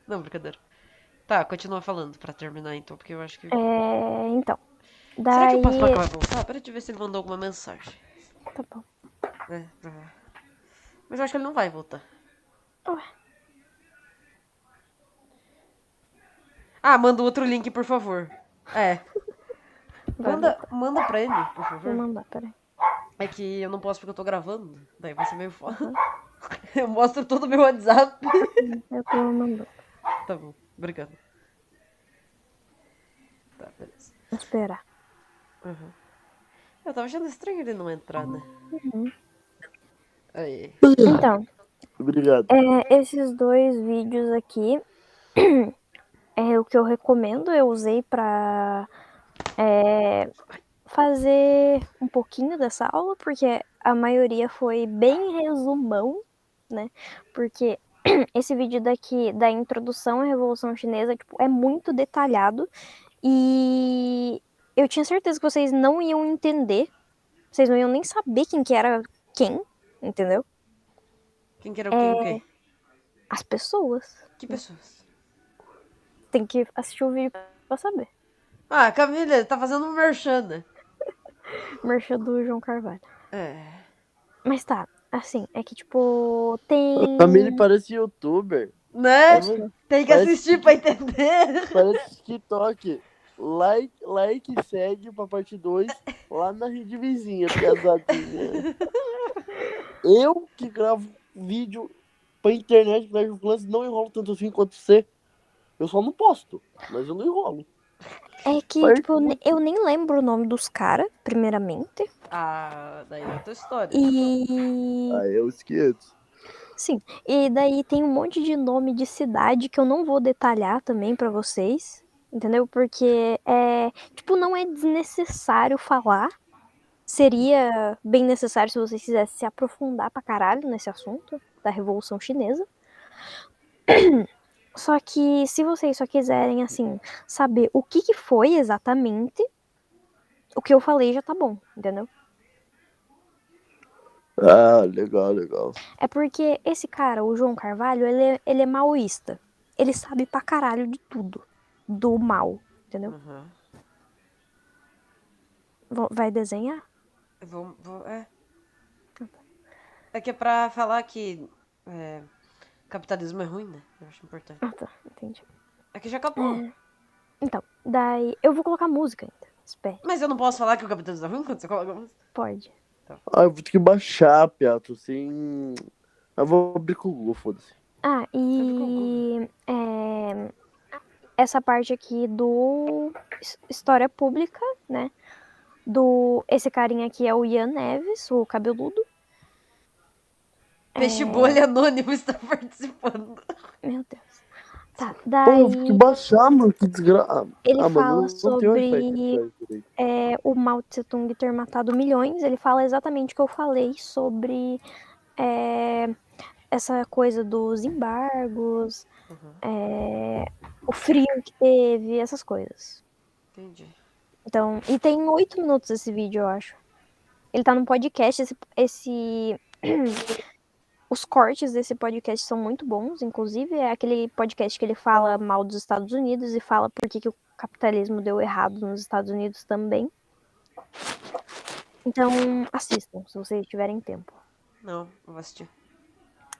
Não, brincadeira. Tá, continua falando pra terminar então, porque eu acho que. Então. Será que Daí. o Paçoca vai voltar? Pera eu ver se ele mandou alguma mensagem. Tá bom. Mas eu acho que ele não vai voltar. Ué. Ah, manda outro link, por favor. Vai Manda pra ele, por Vou favor. mandar, peraí. É que eu não posso porque eu tô gravando. Daí vai ser meio foda. Eu mostro todo o meu WhatsApp. Eu tô mandando. Tá bom, obrigado. Tá, beleza. Vou esperar. Eu tava achando estranho ele não entrar, né? Aí. Então, Obrigado. esses 2 vídeos aqui é o que eu recomendo. Eu usei pra fazer um pouquinho dessa aula, porque a maioria foi bem resumão, né? Porque esse vídeo daqui da introdução à Revolução Chinesa, tipo, é muito detalhado e eu tinha certeza que vocês não iam entender, vocês não iam nem saber quem que era quem, entendeu? Quem que era o quê? As pessoas. Que pessoas? Tem que assistir o vídeo pra saber. Ah, Camila, tá fazendo um merchan, né? Merchan do João Carvalho. É. Mas tá, assim, é que tipo, tem... Também ele parece youtuber. Né? Parece- Tem que assistir pra entender. Parece TikTok. Like e segue pra parte 2 lá na rede vizinha, pesadinha. Eu que gravo vídeo pra internet, Clash of Clans, não enrolo tanto assim quanto você. Eu só não posto, mas eu não enrolo. É que, Vai- tipo, eu nem lembro o nome dos caras, primeiramente. Ah, daí é outra história. E... Ah, eu esqueço. Sim, e daí tem um monte de nome de cidade que eu não vou detalhar também pra vocês, entendeu? Porque tipo, não é desnecessário falar. Seria bem necessário se vocês quisessem se aprofundar pra caralho nesse assunto da Revolução Chinesa. Só que se vocês só quiserem, assim, saber o que foi exatamente, o que eu falei já tá bom, entendeu? Ah, legal. É porque esse cara, o João Carvalho, ele é maoísta. Ele sabe pra caralho de tudo. Do mal, entendeu? Vai desenhar? É que é pra falar que capitalismo é ruim, né? Eu acho importante. Ah, tá, entendi. É que já acabou. Então, daí eu vou colocar música ainda. Espere, Mas eu não posso falar que o capitalismo é ruim quando você coloca a música? pode. Ah, eu vou ter que baixar, Piato, sem... Eu vou abrir com o Google, foda-se. Ah, e essa parte aqui do História Pública, né? Esse carinha aqui é o Ian Neves, o cabeludo. Peixe bolha anônimo está participando. Meu Deus. Tá, Pô, eu vou te daí baixar, mano, que desgraça. ele Mano, fala não tem Wi-Fi sobre direito. o Mao Tse Tung ter matado milhões. Ele fala exatamente o que eu falei sobre essa coisa dos embargos, o frio que teve, essas coisas. Entendi. Então, e tem 8 minutos esse vídeo, eu acho. Ele tá num podcast, os cortes desse podcast são muito bons, inclusive é aquele podcast que ele fala mal dos Estados Unidos e fala por que o capitalismo deu errado nos Estados Unidos também. Então, assistam, se vocês tiverem tempo. Não, vou assistir.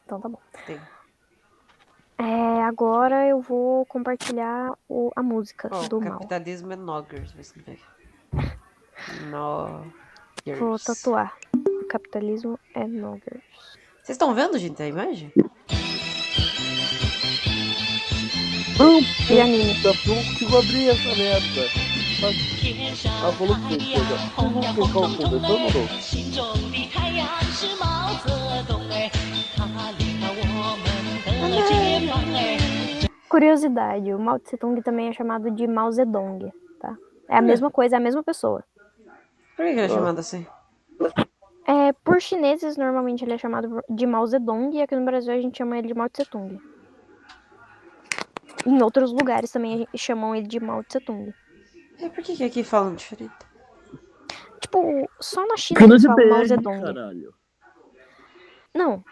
Então tá bom. Tem. Agora eu vou compartilhar a música Ó, do Mal. capitalismo é noggers, vou escrever aqui. Noggers. Vou tatuar. O capitalismo é noggers. Vocês estão vendo, gente, a imagem? Não, E anime. puta, eu não consigo abrir essa merda. Ela falou que tem coisa. Vocês vão ficar conversando ou não? Curiosidade, o Mao Tse Tung também é chamado de Mao Zedong, tá? É a mesma coisa, é a mesma pessoa. Por que ele é chamado assim? Por chineses, normalmente ele é chamado de Mao Zedong, e aqui no Brasil a gente chama ele de Mao Tse Tung. Em outros lugares também chamam ele de Mao Tse Tung. Por que aqui falam diferente? Tipo, só na China Cana eles de falam Mao BR, Zedong. caralho. Não.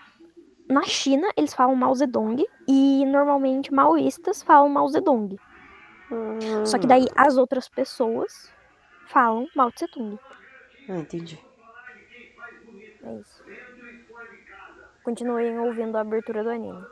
Na China eles falam Mao Zedong e normalmente maoístas falam Mao Zedong. Só que daí as outras pessoas falam Mao Tse Tung. Entendi. É isso. Continuem ouvindo a abertura do anime.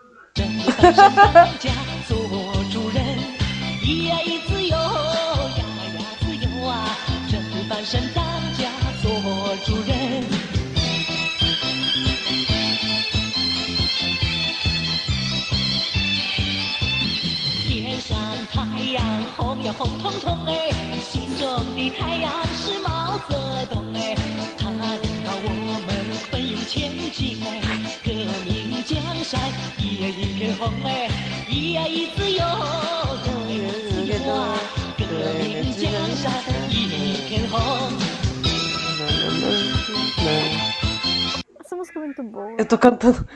Essa música é muito boa. Eu tô cantando.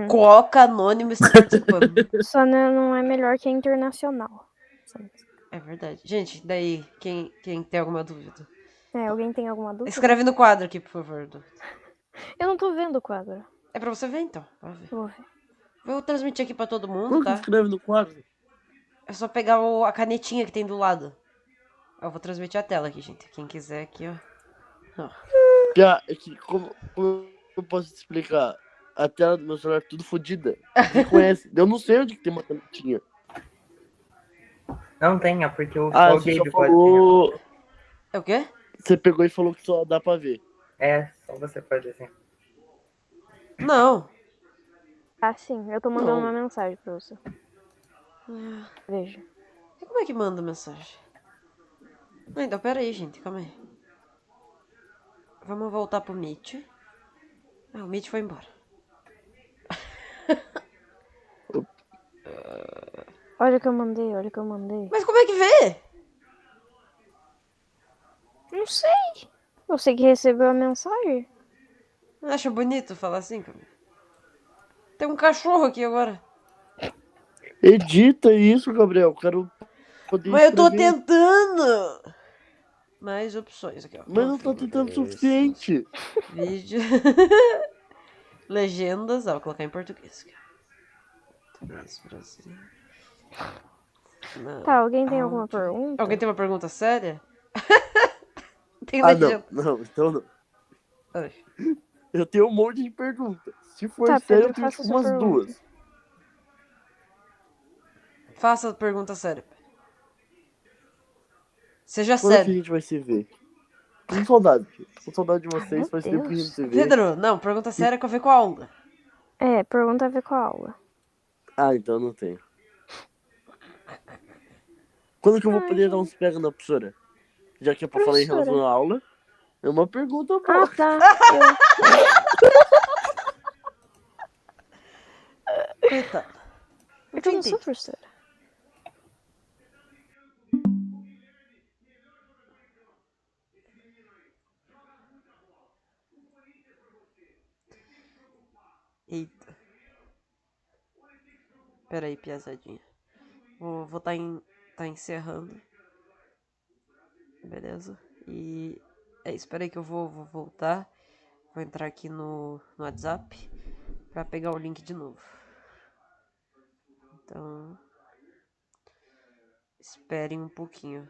Coca Anônimo está participando. Só não é melhor que a internacional. É verdade. Gente, daí, quem tem alguma dúvida? Alguém tem alguma dúvida? Escreve no quadro aqui, por favor. Eu não tô vendo o quadro. É pra você ver, então. Vai ver. Vou ver. Vou transmitir aqui pra todo mundo, Como que tá? escreve no quadro? É só pegar a canetinha que tem do lado. Eu vou transmitir a tela aqui, gente. Quem quiser aqui, ó. É que, como eu posso te explicar? A tela do meu celular é tudo fodida. Você conhece? Eu não sei onde que tem uma canetinha. Não tenha, porque o Ah, só o você só Gabe pode falou... É o quê? Você pegou e falou que só dá pra ver. ter. Só você pode assim. Não. Ah, sim. Eu tô mandando Não. uma mensagem pra você. Veja. E como é que manda mensagem? Não, então, pera aí, gente. Calma aí. Vamos voltar pro Meet. Ah, o Meet foi embora. Olha o que eu mandei, olha o que eu mandei. Mas como é que vê? Não sei. Você que recebeu a mensagem? Acha bonito falar assim, Camila? Tem um cachorro aqui agora. Edita isso, Gabriel. Quero poder Mas eu tô escrever. tentando. Mais opções aqui, ó. Mas não tô tentando o suficiente. Vídeo. Legendas. Vou colocar em português. Brasil. Não. Tá, alguém tem alguma pergunta? Alguém tem uma pergunta séria? Tem Ah, legenda. não, então não. Ai. Eu tenho um monte de perguntas. Se for Tá, sério, Pedro, eu tenho faça tipo, sua umas pergunta. duas. Faça a pergunta séria. Seja Quando é que a sério. gente vai se ver? Com saudade. Com saudade de vocês. meu Faz tempo que a gente Deus. se vê. Pedro, não, pergunta séria que eu ver com a aula. Pergunta a ver com a aula. Ah, então não tenho. Quando que eu vou poder dar uns pega na professora? Já que é pra falar em Professora. relação à aula. É uma pergunta Ah, boa. tá. tentando. É que eu não entendi. sou professora. Eita. Pera aí, piazadinha. Vou tá encerrando. Beleza? E é isso. Espera aí que eu vou voltar. Vou entrar aqui no WhatsApp pra pegar o link de novo. Então, esperem um pouquinho.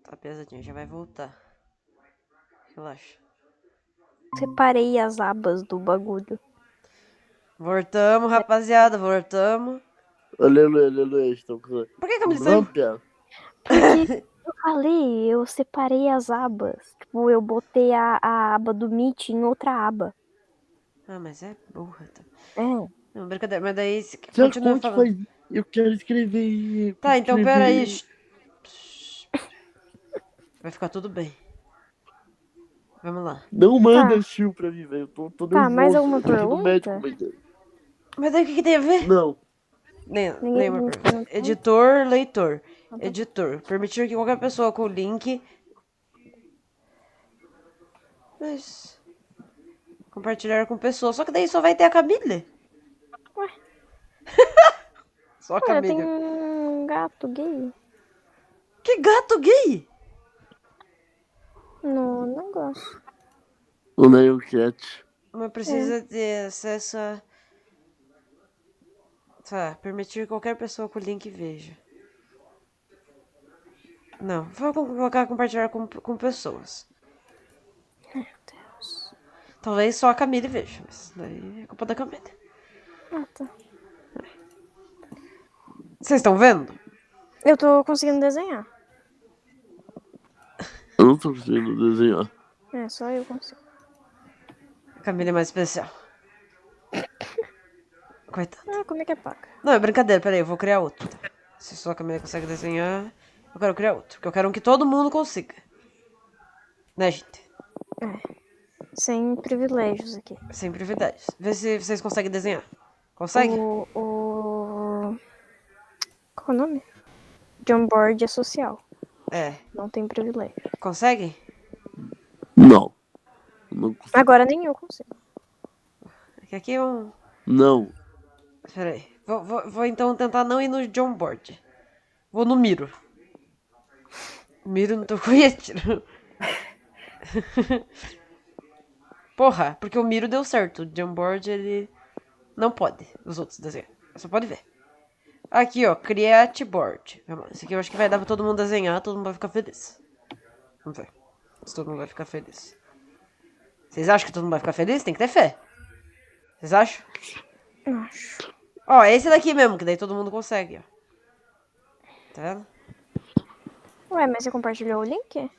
Tá, piazadinha, já vai voltar. Relaxa. Separei as abas do bagulho. Voltamos, rapaziada, voltamos. Aleluia, estão com... Por que a Camila Vamos, saiu? Pia. Porque eu falei, eu separei as abas. Tipo, eu botei a aba do Meet em outra aba. Ah, mas é burra, tá? É. Não, brincadeira, mas daí Se a continua Conte falando. faz... Eu quero escrever... Tá, então escrever- pera aí. Vai ficar tudo bem. Vamos lá. Não manda Tá. chill pra mim, velho. Tô Tá, nervoso. mais alguma Eu tô aqui no médico, pergunta? mas... Mas daí o que tem a ver? Não. Nenhuma me pergunta. perguntou. Editor, leitor. Então tá. Editor. Permitir que qualquer pessoa com o link. Mas. Compartilhar com pessoas. Só que daí só vai ter a Camille. Ué. Só a Ué, Camille. tem um gato gay Que gato gay! no negócio. O Nail Cat. Mas precisa ter acesso a. Tá, permitir que qualquer pessoa com o link veja. Não, vou colocar compartilhar com pessoas. Meu Deus. Talvez só a Camille veja, mas daí é culpa da Camille. Ah, tá. Vocês estão vendo? Eu tô conseguindo desenhar. Eu não tô conseguindo desenhar. É, só eu consigo. A Camille é mais especial. Coitada. Ah, como é que apaga? Não, é brincadeira, peraí, eu vou criar outro. Se só a Camille consegue desenhar, eu quero criar outro. Porque eu quero um que todo mundo consiga. Né, gente? Sem privilégios aqui. Sem privilégios. Vê se vocês conseguem desenhar. Consegue? Qual é o nome? John Board é social. É. Não tem privilégio. Consegue? Não. Não consigo. Agora nem eu consigo. É que aqui é um. Não. Peraí. Vou então tentar não ir no John Board. Vou no Miro. Miro não tô conhecendo. Porra, porque o Miro deu certo. O John Board, ele não pode. Os outros desenhar. Só pode ver. Aqui, ó. Create Board. Esse aqui eu acho que vai dar pra todo mundo desenhar. Todo mundo vai ficar feliz. Vamos ver. Se todo mundo vai ficar feliz. Vocês acham que todo mundo vai ficar feliz? Tem que ter fé. Vocês acham? Acho. Ó, é esse daqui mesmo, que daí todo mundo consegue, ó. Tá vendo? Ué, mas você compartilhou o link?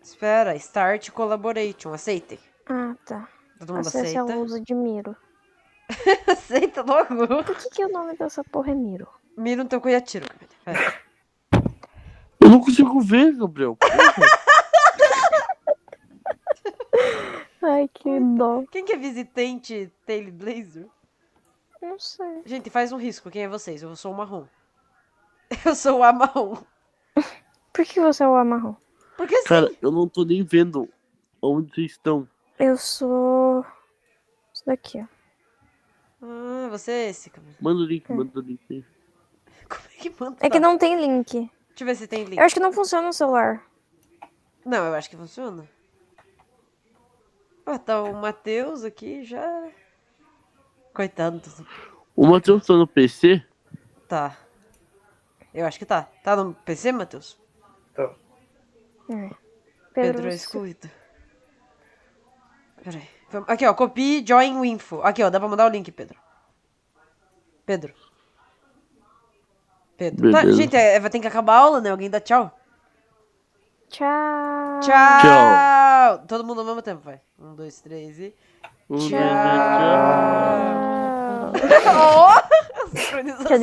Espera, Start Collaboration. Aceitem. Ah, tá. Todo mundo Acesse aceita. a uso de Miro. Aceita logo. Por que o nome dessa porra é Miro? Mira no teu cunhatiro. Eu não consigo ver, Gabriel. Ai, que dó. Quem que é visitante Tail Blazer? Não sei. Gente, faz um risco. Quem é vocês? Eu sou o marrom. Eu sou o amarrom. Por que você é o amarrom? Porque sim. Cara, eu não tô nem vendo onde vocês estão. Eu sou... Isso daqui, ó. Ah, você é esse, cara. Manda o link, manda o link aí. Como é que manda? É que não tem link. Deixa eu ver se tem link. Eu acho que não funciona no celular. Não, eu acho que funciona. Ah, tá o Matheus aqui já. Coitado. O Matheus tá no PC? Tá. Eu acho que tá. Tá no PC, Matheus? Tô. É. Pedro é excluído. Peraí. Aqui, ó. Copie join o info. Aqui, ó. Dá pra mandar o link, Pedro. Pedro. Tá, Beleza. gente, vai ter que acabar a aula, né? Alguém dá tchau? Tchau. Tchau! Todo mundo ao mesmo tempo, vai. 1, 2, 3 e. Um, dois, Tchau! três, tchau. Ó! Sincronização. Tchau.